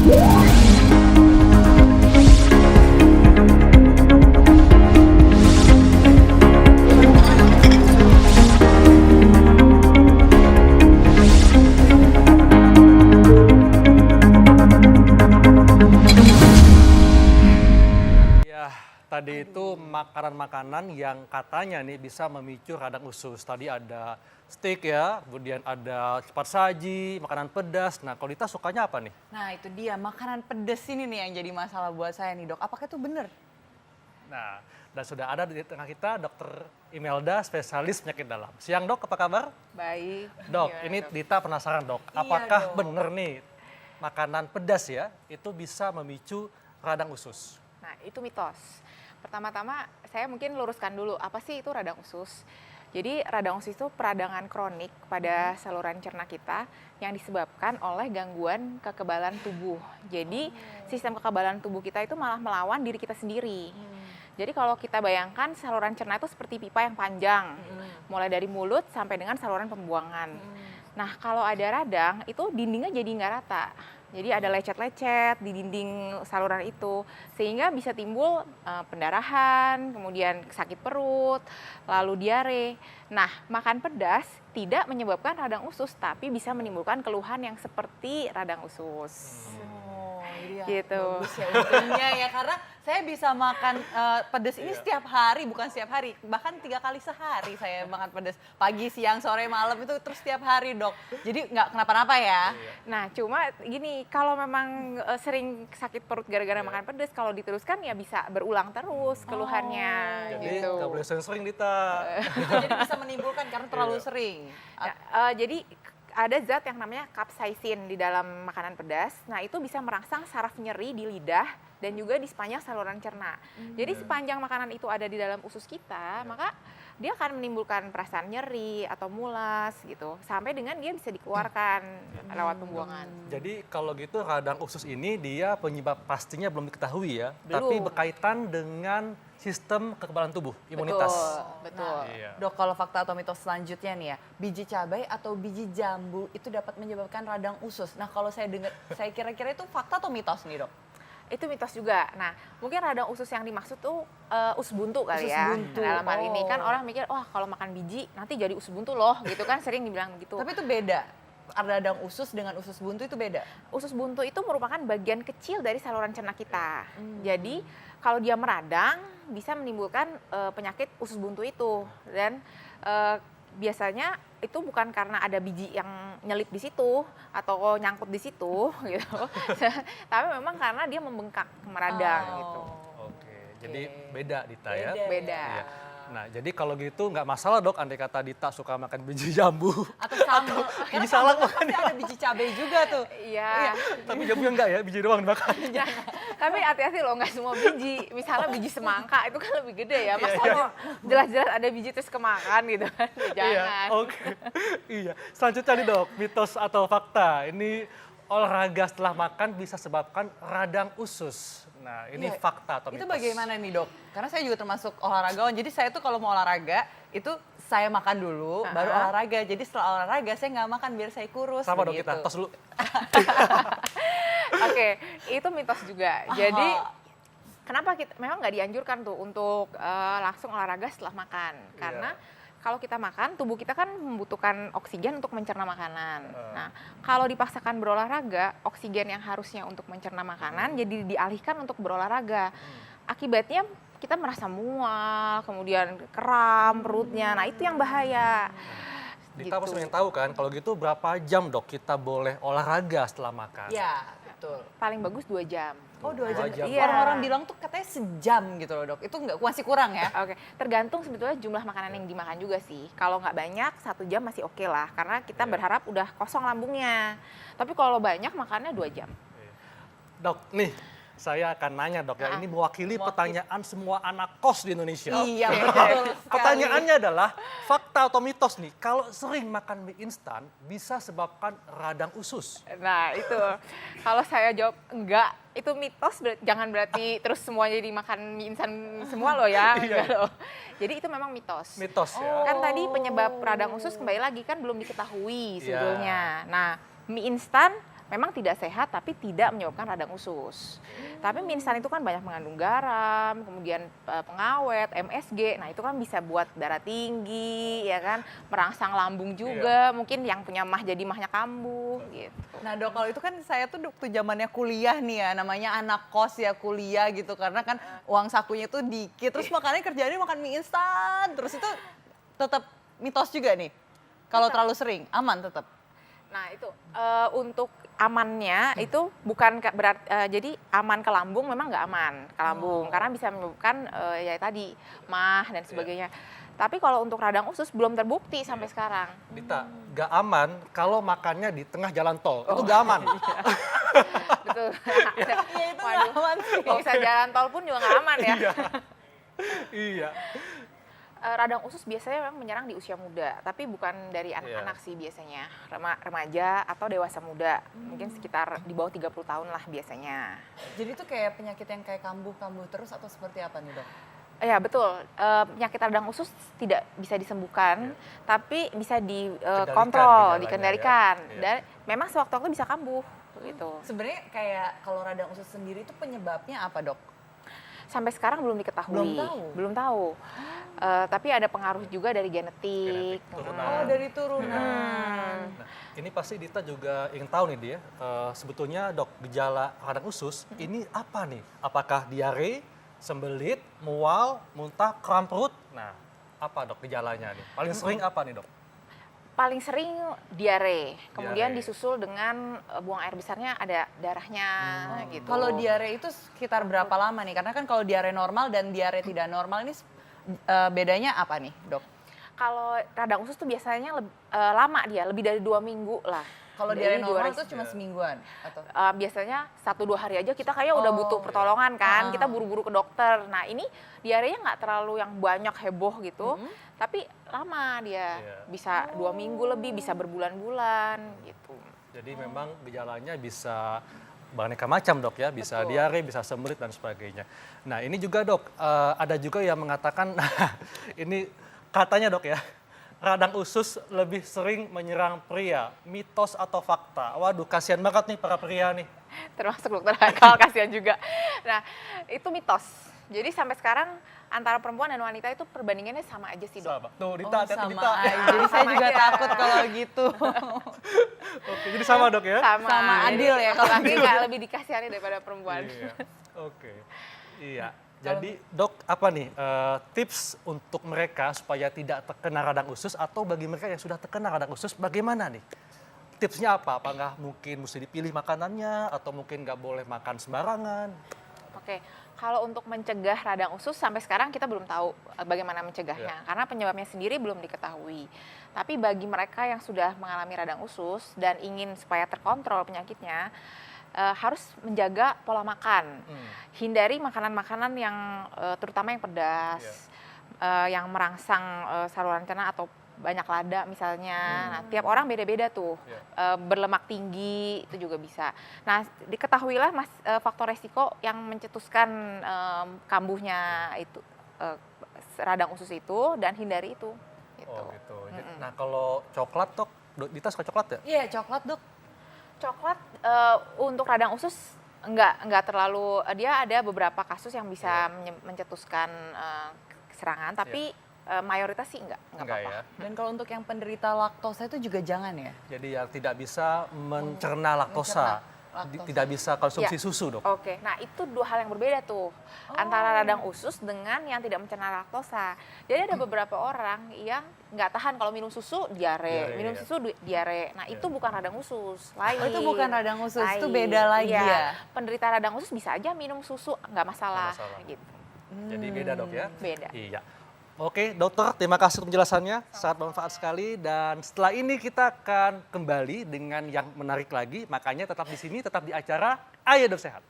Tadi itu makanan-makanan yang katanya nih bisa memicu radang usus. Tadi ada steak ya, kemudian ada cepat saji, makanan pedas. Nah, kalau Dita sukanya apa nih? Nah itu dia, makanan pedes ini nih yang jadi masalah buat saya nih dok. Apakah itu benar? Nah, dan sudah ada di tengah kita Dokter Imelda, spesialis penyakit dalam. Siang dok, apa kabar? Baik. Dok, Gimana, ini dok? Dita penasaran dok, Iya, apakah dok. benar nih makanan pedas ya, itu bisa memicu radang usus? Nah, itu mitos. Pertama-tama saya mungkin luruskan dulu, apa sih itu radang usus? Jadi radang usus itu peradangan kronik pada saluran cerna kita yang disebabkan oleh gangguan kekebalan tubuh. Jadi sistem kekebalan tubuh kita itu malah melawan diri kita sendiri. Jadi kalau kita bayangkan saluran cerna itu seperti pipa yang panjang, mulai dari mulut sampai dengan saluran pembuangan. Nah, kalau ada radang itu dindingnya jadi nggak rata. Jadi ada lecet-lecet di dinding saluran itu, sehingga bisa timbul pendarahan, kemudian sakit perut, lalu diare. Nah, makan pedas tidak menyebabkan radang usus, tapi bisa menimbulkan keluhan yang seperti radang usus. Oh, iya. Gitu. Bagus ya untungnya ya, karena saya bisa makan pedas ini setiap hari, bukan setiap hari, bahkan 3 kali sehari saya makan pedas. Pagi, siang, sore, malam itu terus setiap hari dok. Jadi nggak kenapa-napa ya. Nah, cuma gini, kalau memang sering sakit perut gara-gara makan pedas, kalau diteruskan ya bisa berulang terus keluhannya. Jadi gitu. nggak boleh sering-sering Dita. Jadi bisa menimbulkan karena terlalu sering. Nah, jadi ada zat yang namanya capsaicin di dalam makanan pedas. Nah, itu bisa merangsang saraf nyeri di lidah dan juga di sepanjang saluran cerna. Jadi sepanjang makanan itu ada di dalam usus kita, maka dia akan menimbulkan perasaan nyeri atau mulas gitu, sampai dengan dia bisa dikeluarkan lewat pembuangan. Jadi kalau gitu radang usus ini dia penyebab pastinya belum diketahui ya, Belum. tapi berkaitan dengan sistem kekebalan tubuh, imunitas. Betul. Iya. Dok, kalau fakta atau mitos selanjutnya nih ya, biji cabai atau biji jambu itu dapat menyebabkan radang usus. Nah, kalau saya dengar, saya kira-kira itu fakta atau mitos nih dok? Itu mitos juga. Nah, mungkin radang usus yang dimaksud tuh usus buntu kali Usus ya. buntu. Dalam hal ini kan Oh. orang mikir, wah kalau makan biji nanti jadi usus buntu loh, gitu kan sering dibilang gitu. Tapi itu beda. Radang usus dengan usus buntu itu beda. Usus buntu itu merupakan bagian kecil dari saluran cerna kita. Jadi kalau dia meradang bisa menimbulkan penyakit usus buntu itu, dan biasanya itu bukan karena ada biji yang nyelip di situ atau nyangkut di situ gitu. Tapi memang karena dia membengkak, meradang gitu. Oke, jadi beda Dita ya. Beda. Iya. Nah, jadi kalau gitu nggak masalah dok, andai kata Dita suka makan biji jambu. Atau sambal. Biji salak Karena pasti ada biji cabai juga tuh. Iya. Tapi jambunya enggak ya, biji doang dimakan. Tapi hati-hati loh, nggak semua biji. Misalnya biji semangka itu kan lebih gede ya. Masa mau jelas-jelas ada biji terus kemakan gitu kan? Jangan. Iya, oke. Iya, selanjutnya nih dok, mitos atau fakta. Ini olahraga setelah makan bisa sebabkan radang usus. Nah, ini Iya, fakta atau mitos? Itu bagaimana nih dok? Karena saya juga termasuk olahragawan, jadi saya tuh kalau mau olahraga itu saya makan dulu, baru olahraga. Jadi setelah olahraga saya nggak makan biar saya kurus. Sama dong begitu. kita, tos dulu. Oke, itu mitos juga. Jadi kenapa kita memang nggak dianjurkan tuh untuk langsung olahraga setelah makan? Karena kalau kita makan, tubuh kita kan membutuhkan oksigen untuk mencerna makanan. Nah, kalau dipaksakan berolahraga, oksigen yang harusnya untuk mencerna makanan jadi dialihkan untuk berolahraga. Akibatnya kita merasa mual, kemudian kram perutnya. Nah, itu yang bahaya. Dita pasti Gitu. pengen tahu kan, kalau gitu berapa jam dok kita boleh olahraga setelah makan? Ya, betul. Paling bagus 2 jam. Oh 2 jam. Iya. Orang-orang bilang tuh katanya sejam gitu loh dok. Itu nggak masih kurang ya? Oke, tergantung sebetulnya jumlah makanan yang dimakan juga sih. Kalau nggak banyak, 1 jam masih oke lah. Karena kita berharap udah kosong lambungnya. Tapi kalau banyak, makannya 2 jam. Dok, nih saya akan nanya dok ya, ini mewakili pertanyaan semua anak kos di Indonesia. Iya betul. Pertanyaannya adalah, fakta atau mitos nih, kalau sering makan mie instan bisa sebabkan radang usus? Nah, itu. Kalau saya jawab enggak, itu mitos, jangan berarti terus semuanya dimakan mie instan semua loh ya. Enggak loh. Jadi itu memang mitos. Mitos ya? Kan tadi penyebab radang usus kembali lagi kan belum diketahui sebetulnya. Nah, mie instan memang tidak sehat tapi tidak menyebabkan radang usus. Tapi mie instan itu kan banyak mengandung garam, kemudian pengawet, MSG. Nah, itu kan bisa buat darah tinggi, ya kan, merangsang lambung juga. Mungkin yang punya mah jadi mahnya kambuh gitu. Nah dok, kalau itu kan saya tuh waktu zamannya kuliah nih ya, namanya anak kos ya kuliah gitu. Karena kan uang sakunya tuh dikit, terus makannya kerjaannya makan mie instan. Terus itu tetap mitos juga nih, kalau terlalu sering, aman tetap? Nah itu untuk amannya itu bukan jadi aman ke lambung memang nggak aman ke lambung karena bisa menyebabkan ya tadi mah dan sebagainya. Tapi kalau untuk radang usus belum terbukti sampai sekarang. Dita, nggak aman kalau makannya di tengah jalan tol, itu nggak aman. Betul. Ya itu nggak aman sih. Kalau bisa jalan tol pun juga nggak aman ya. Iya. Radang usus biasanya memang menyerang di usia muda, tapi bukan dari anak-anak sih biasanya. Remaja atau dewasa muda, mungkin sekitar di bawah 30 tahun lah biasanya. Jadi itu kayak penyakit yang kayak kambuh-kambuh terus atau seperti apa nih dok? Ya betul, penyakit radang usus tidak bisa disembuhkan, tapi bisa dikontrol, dikendalikan. Dan memang sewaktu-waktu bisa kambuh gitu. Sebenarnya kayak kalau radang usus sendiri itu penyebabnya apa dok? Sampai sekarang belum diketahui. Belum tahu. Tapi ada pengaruh juga dari genetik. Turunan. Oh dari turunan. Nah, ini pasti Dita juga ingin tahu nih dia, sebetulnya dok gejala radang usus ini apa nih? Apakah diare, sembelit, mual, muntah, kram perut? Nah, apa dok gejalanya nih? Paling sering apa nih dok? Paling sering diare, kemudian Diare. disusul dengan buang air besarnya ada darahnya gitu. Kalau diare itu sekitar berapa lama nih? Karena kan kalau diare normal dan diare tidak normal ini bedanya apa nih dok? Kalau radang usus tuh biasanya lama dia, lebih dari 2 minggu lah. Kalau Dari diare normal 2 hari. itu cuma semingguan atau? Biasanya 1-2 hari aja kita kayak udah butuh pertolongan kan, kita buru-buru ke dokter. Nah ini diarenya nggak terlalu yang banyak heboh gitu, tapi lama dia, bisa 2 minggu lebih, bisa berbulan-bulan gitu. Jadi memang gejalanya bisa beraneka macam dok ya, bisa diare, bisa sembelit dan sebagainya. Nah ini juga dok, ada juga yang mengatakan, ini katanya dok ya, radang usus lebih sering menyerang pria, mitos atau fakta? Waduh, kasihan banget nih para pria nih. Termasuk dokter Hakal, kasihan juga. Nah itu mitos. Jadi sampai sekarang antara perempuan dan wanita itu perbandingannya sama aja sih dok. Sama. Tuh, Dita, hati-hati sama Dita. aja. Jadi saya Sama juga aja. takut kalau gitu. Oke, jadi sama dok ya? Sama Jadi, adil ya kalau laki nggak lebih dikasihani daripada perempuan. Iya. Oke. Iya. Jadi dok, apa nih tips untuk mereka supaya tidak terkena radang usus atau bagi mereka yang sudah terkena radang usus bagaimana nih? Tipsnya apa? Apakah mungkin mesti dipilih makanannya atau mungkin nggak boleh makan sembarangan? Oke, kalau untuk mencegah radang usus sampai sekarang kita belum tahu bagaimana mencegahnya karena penyebabnya sendiri belum diketahui. Tapi bagi mereka yang sudah mengalami radang usus dan ingin supaya terkontrol penyakitnya, harus menjaga pola makan. Hindari makanan-makanan yang terutama yang pedas, yang merangsang saluran cerna atau banyak lada misalnya. Nah, tiap orang beda-beda tuh. Berlemak tinggi itu juga bisa. Nah, diketahuilah faktor resiko yang mencetuskan kambuhnya itu radang usus itu dan hindari itu. Gitu. Oh gitu. Nah kalau coklat dok, Dita suka coklat ya? Iya coklat dok. Coklat untuk radang usus enggak terlalu, dia ada beberapa kasus yang bisa mencetuskan serangan, tapi mayoritas sih enggak apa-apa. Ya. Dan kalau untuk yang penderita laktosa itu juga jangan ya? Jadi yang tidak bisa mencerna laktosa, tidak bisa konsumsi susu dok. Oke, nah itu 2 hal yang berbeda tuh antara radang usus dengan yang tidak mencerna laktosa. Jadi ada beberapa orang yang nggak tahan kalau minum susu diare, minum susu diare. Nah itu bukan radang usus, lain. Oh itu bukan radang usus, itu Lain. beda lagi Iya. ya? Penderita radang usus bisa aja minum susu nggak masalah, gitu. Jadi beda dok ya? Beda. Iya. Oke dokter, terima kasih untuk penjelasannya, sangat bermanfaat sekali. Dan setelah ini kita akan kembali dengan yang menarik lagi, makanya tetap di sini, tetap di acara Ayo Dok Sehat.